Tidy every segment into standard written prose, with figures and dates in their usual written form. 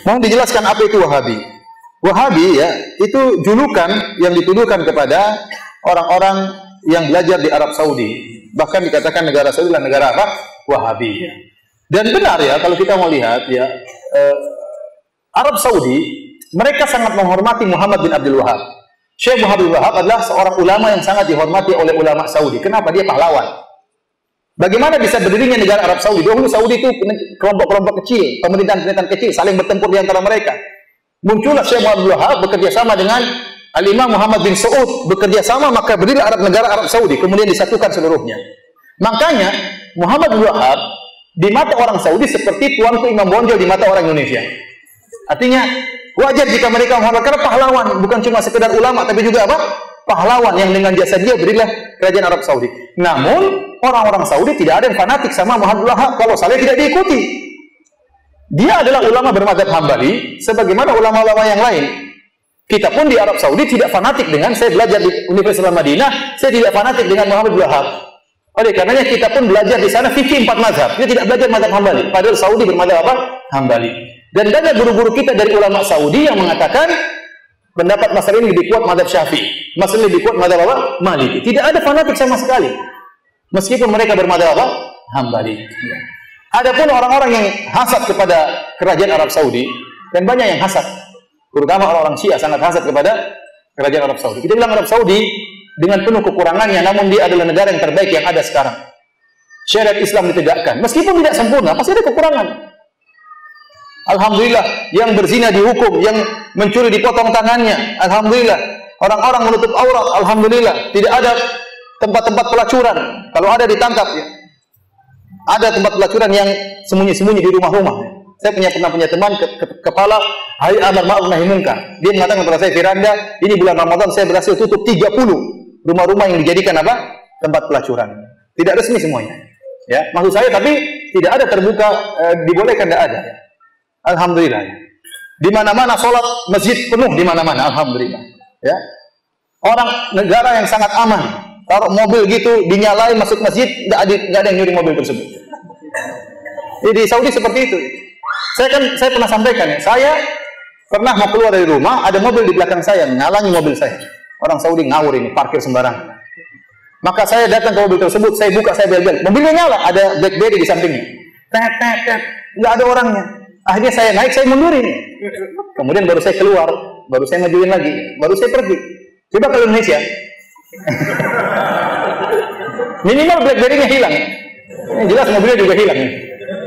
Mohon dijelaskan apa itu Wahabi. Wahabi ya, itu julukan yang dituduhkan kepada orang-orang yang belajar di Arab Saudi. Bahkan dikatakan negara Saudi adalah negara apa? Wahabi. Ya. Dan benar ya, kalau kita mau lihat ya, Arab Saudi, mereka sangat menghormati Muhammad bin Abdul Wahab. Syekh Muhammad bin Wahab adalah seorang ulama yang sangat dihormati oleh ulama Saudi. Kenapa? Dia pahlawan. Bagaimana bisa berdirinya negara Arab Saudi? Dahulu Saudi itu kelompok-kelompok kecil, pemerintahan-pemerintahan kecil, saling bertempur di antara mereka. Muncullah Syekh Muhammad bin Wahab bekerja sama dengan Al-Imam Muhammad bin Saud, bekerja sama, maka berdirilah negara Arab Saudi, kemudian disatukan seluruhnya. Makanya Muhammad bin Wahab di mata orang Saudi seperti tuanku Imam Bonjol di mata orang Indonesia. Artinya wajar jika mereka menghormati, karena pahlawan, bukan cuma sekedar ulama, tapi juga apa? Pahlawan yang dengan jasa dia berilah kerajaan Arab Saudi. Namun orang-orang Saudi tidak ada yang fanatik sama Muhammad bin Wahab, kalau salah tidak diikuti. Dia adalah ulama bermadzhab Hambali sebagaimana ulama-ulama yang lain. Kita pun di Arab Saudi tidak fanatik dengan, saya belajar di Universitas Madinah, saya tidak fanatik dengan Muhammad bin Wahab. Oleh karenanya kita pun belajar di sana fikih 4 mazhab. Dia tidak belajar mazhab Hambali, padahal Saudi bermadzhab apa? Hambali. Dan banyak guru-guru kita dari ulama Saudi yang mengatakan pendapat masalah ini lebih kuat mazhab Syafi'i, masalah lebih kuat mazhab apa? Maliki. Tidak ada fanatik sama sekali. Meskipun mereka bermadzhab apa? Hambali. Adapun orang-orang yang hasad kepada kerajaan Arab Saudi, dan banyak yang hasad, terutama orang-orang Syiah sangat hasad kepada kerajaan Arab Saudi. Kita bilang Arab Saudi dengan penuh kekurangannya, namun dia adalah negara yang terbaik yang ada sekarang. Syariat Islam ditegakkan, meskipun tidak sempurna, pasti ada kekurangan. Alhamdulillah, yang berzina dihukum, yang mencuri dipotong tangannya. Alhamdulillah, orang-orang menutup aurat. Alhamdulillah, tidak ada tempat-tempat pelacuran. Kalau ada ditangkap ya. Ada tempat pelacuran yang sembunyi-sembunyi di rumah-rumah. Saya pernah punya teman kepala Hayat Amar Ma'ruf Nahi Munkar. Dia mengatakan kepada saya, Firanda, ini bulan Ramadan saya berhasil tutup 30 rumah-rumah yang dijadikan apa? Tempat pelacuran. Tidak resmi semuanya. Ya, maksud saya, tapi tidak ada terbuka, dibolehkan, tidak ada. Alhamdulillah. Di mana-mana sholat masjid penuh di mana-mana. Alhamdulillah. Ya. Orang negara yang sangat aman. Taruh mobil gitu, dinyalain masuk masjid, nggak ada yang nyuri mobil tersebut. Di Saudi seperti itu. Saya pernah sampaikan ya. Saya pernah mau keluar dari rumah, ada mobil di belakang saya, ngalangi mobil saya. Orang Saudi ngawur ini, parkir sembarangan. Maka saya datang ke mobil tersebut, saya buka, saya bel-bel. Mobilnya nyala, ada BlackBerry di sampingnya. Nggak ada orangnya. Akhirnya saya naik, saya mundurin. Kemudian baru saya keluar, baru saya ngajuin lagi, baru saya pergi. Coba kalau Indonesia, minimal BlackBerry-nya hilang. Yang jelas mobilnya juga hilang.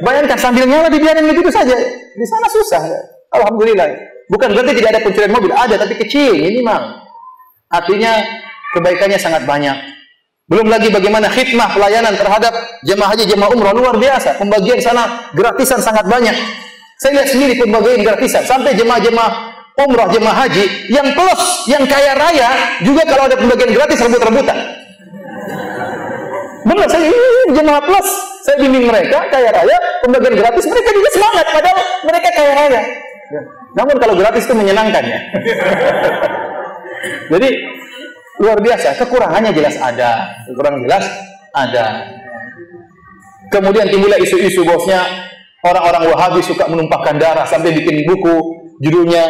Bayangkan sambil nyala dibiarin begitu saja. Di sana susah. Alhamdulillah. Bukan berarti tidak ada pencurian mobil, ada tapi kecil, minimal. Artinya kebaikannya sangat banyak. Belum lagi bagaimana khidmah pelayanan terhadap jemaah haji, jemaah umrah luar biasa. Pembagian sana gratisan sangat banyak. Saya lihat sendiri pembagian gratisan. Sampai jemaah-jemaah umrah, jemaah haji yang plus, yang kaya raya juga kalau ada pembagian gratis rebut-rebutan. Benar, saya ini jemaah plus, saya bimbing mereka kaya raya, pembagian gratis, mereka juga semangat padahal mereka kaya raya. Namun kalau gratis itu menyenangkan ya. Jadi luar biasa, kekurangannya jelas ada, kekurangan jelas ada. Kemudian timbullah isu-isu bosnya orang-orang Wahabi suka menumpahkan darah sampai bikin buku judulnya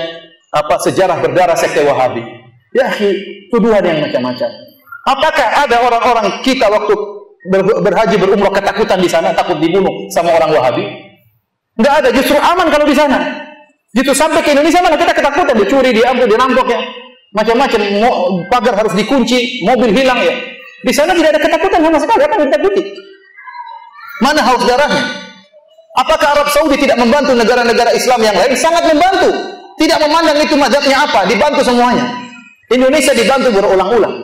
apa, sejarah berdarah sekte Wahabi. Ya, tuduhan yang macam-macam. Apakah ada orang-orang kita waktu berhaji berumrah ketakutan di sana, takut dibunuh sama orang Wahabi? Enggak ada, justru aman kalau di sana. Justru sampai ke Indonesia malah kita ketakutan, dicuri, diambil, dirampok ya. Macam-macam, pagar harus dikunci, mobil hilang ya. Di sana tidak ada ketakutan sama sekali, apa yang ditakuti? Mana haus darahnya? Apakah Arab Saudi tidak membantu negara-negara Islam yang lain? Sangat membantu. Tidak memandang itu mazhabnya apa, dibantu semuanya. Indonesia dibantu berulang-ulang.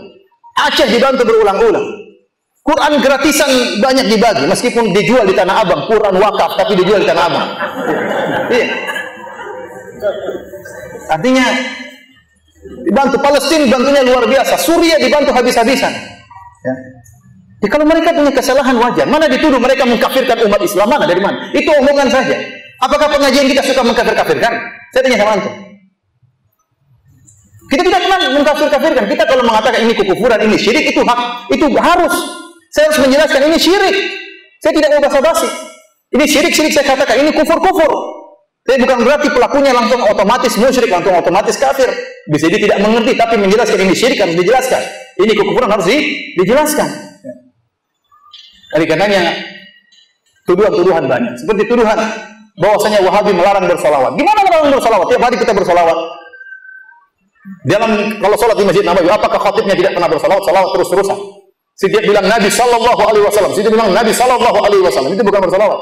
Aceh dibantu berulang-ulang. Quran gratisan banyak dibagi, meskipun dijual di Tanah Abang. Quran wakaf, tapi dijual di Tanah Abang. Iya. Artinya dibantu. Palestina bantunya luar biasa. Suriah dibantu habis-habisan. Ya. Ya, kalau mereka punya kesalahan wajar. Mana dituduh mereka mengkafirkan umat Islam, mana dari mana? Itu omongan saja. Apakah pengajian kita suka mengkafir-kafirkan? Saya tanya sama antum. Kita tidak pernah mengkafir-kafirkan. Kita kalau mengatakan ini kekufuran, ini syirik, itu hak, itu harus. Saya harus menjelaskan ini syirik. Saya tidak mau basa-basi. Ini syirik, saya katakan ini kufur. Tapi bukan berarti pelakunya langsung otomatis musyrik, langsung otomatis kafir. Bisa jadi tidak mengerti, tapi menjelaskan ini syirik harus dijelaskan. Ini kekufuran harus dijelaskan. Oleh karenanya tuduhan-tuduhan banyak. Seperti tuduhan bahwasanya Wahabi melarang bersolawat. Gimana melarang bersolawat? Tiap hari kita bersolawat. Kalau sholat di Masjid Nabawi, apakah khatibnya tidak pernah bersolawat? Solawat terus-terusan. Setiap bilang Nabi Sallallahu Alaihi Wasallam, setiap bilang Nabi Sallallahu Alaihi Wasallam, itu bukan bersolawat.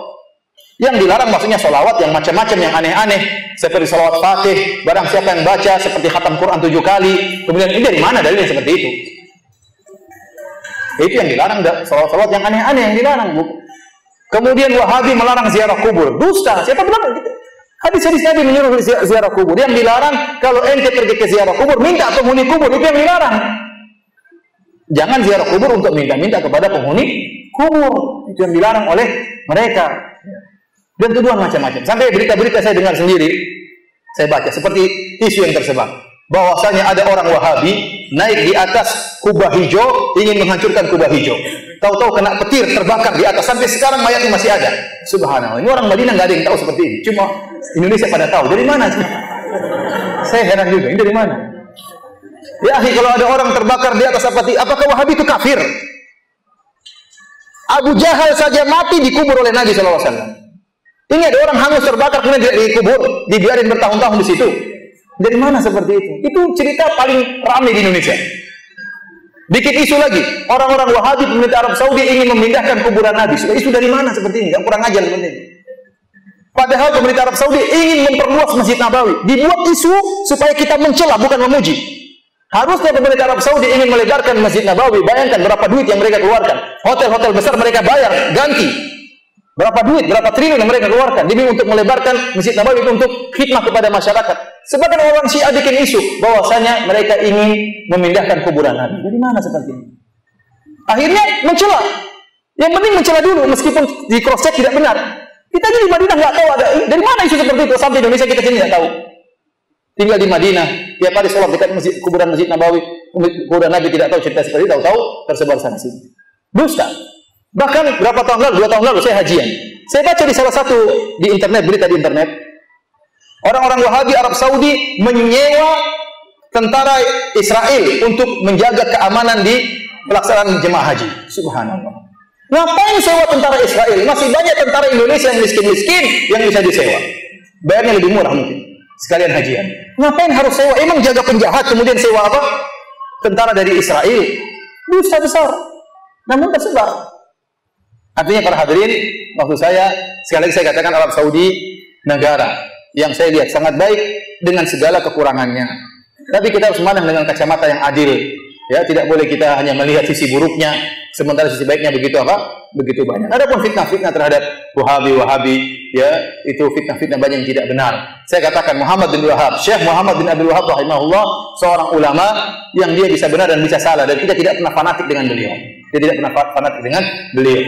Yang dilarang maksudnya solawat yang macam-macam, yang aneh-aneh, seperti solawat Fatih, barang siapa yang baca seperti khatam Quran 7 kali. Kemudian ini dari mana dalilnya seperti itu? Itu yang dilarang, solawat yang aneh-aneh yang dilarang. Kemudian Wahabi melarang ziarah kubur. Dusta. Siapa bilang? Hadis-hadis Nabi menyuruh ziarah kubur. Yang dilarang kalau ente pergi ke ziarah kubur, minta penghuni kubur. Itu yang dilarang. Jangan ziarah kubur untuk minta-minta kepada penghuni kubur. Itu yang dilarang oleh mereka. Dan tuduhan macam-macam. Sampai berita-berita saya dengar sendiri, saya baca seperti isu yang tersebar. Bahwasanya ada orang Wahabi naik di atas kubah hijau, ingin menghancurkan kubah hijau. Tahu-tahu kena petir, terbakar di atas. Sampai sekarang mayatnya masih ada. Subhanallah. Ini orang Madinah nggak ada yang tahu seperti ini. Cuma Indonesia pada tahu. Dari mana? Saya heran juga. Ini dari mana? Ya, kalau ada orang terbakar di atas apakah Wahabi itu kafir? Abu Jahal saja mati dikubur oleh Nabi SAW. Ini ada orang hangus terbakar kemudian dikubur, dibiarin bertahun-tahun di situ. Dari mana seperti itu? Itu cerita paling ramai di Indonesia. Dikit isu lagi, orang-orang Wahabi pemerintah Arab Saudi ingin memindahkan kuburan Nabi. Isu dari mana seperti ini? Yang kurang ajar seperti ini. Padahal pemerintah Arab Saudi ingin memperluas Masjid Nabawi. Dibuat isu supaya kita mencela, bukan memuji. Harusnya pemerintah Arab Saudi ingin melebarkan Masjid Nabawi. Bayangkan berapa duit yang mereka keluarkan. Hotel-hotel besar mereka bayar, ganti. Berapa duit, berapa triliun yang mereka keluarkan demi untuk melebarkan Masjid Nabawi itu untuk khidmah kepada masyarakat. Sebagian orang Syiah bikin isu bahwasanya mereka ingin memindahkan kuburan Nabi. Dari mana seperti ini? Akhirnya mencela. Yang penting mencela dulu meskipun di cross check tidak benar. Kita di Madinah nggak tahu ada dari mana isu seperti itu. Sampai Indonesia kita sini nggak tahu. Tinggal di Madinah, tiap hari sholat dekat kuburan Masjid Nabawi, kuburan Nabi tidak tahu cerita seperti itu, tahu tersebar sana sini. Dusta. Bahkan berapa tahun lalu, 2 tahun lalu saya hajian. Saya baca di salah satu di internet, berita di internet. Orang-orang Wahabi Arab Saudi menyewa tentara Israel untuk menjaga keamanan di pelaksanaan jemaah haji. Subhanallah. Ngapain sewa tentara Israel? Masih banyak tentara Indonesia yang miskin-miskin yang bisa disewa. Bayarnya lebih murah mungkin. Sekalian hajian. Ngapain harus sewa? Emang jaga penjahat kemudian sewa apa? Tentara dari Israel. Dusta besar. Namun tersebar. Artinya para hadirin, maksud saya, sekali lagi saya katakan Arab Saudi negara yang saya lihat sangat baik dengan segala kekurangannya. Tapi kita harus memandang dengan kacamata yang adil. Ya, tidak boleh kita hanya melihat sisi buruknya, sementara sisi baiknya begitu apa? Begitu banyak. Adapun fitnah-fitnah terhadap Wahabi, ya, itu fitnah-fitnah banyak yang tidak benar. Saya katakan Muhammad bin Wahab, Syekh Muhammad bin Abdul Wahab rahimahullah, seorang ulama yang dia bisa benar dan bisa salah, dan kita tidak pernah fanatik dengan beliau. Dia tidak pernah fanatik dengan beliau.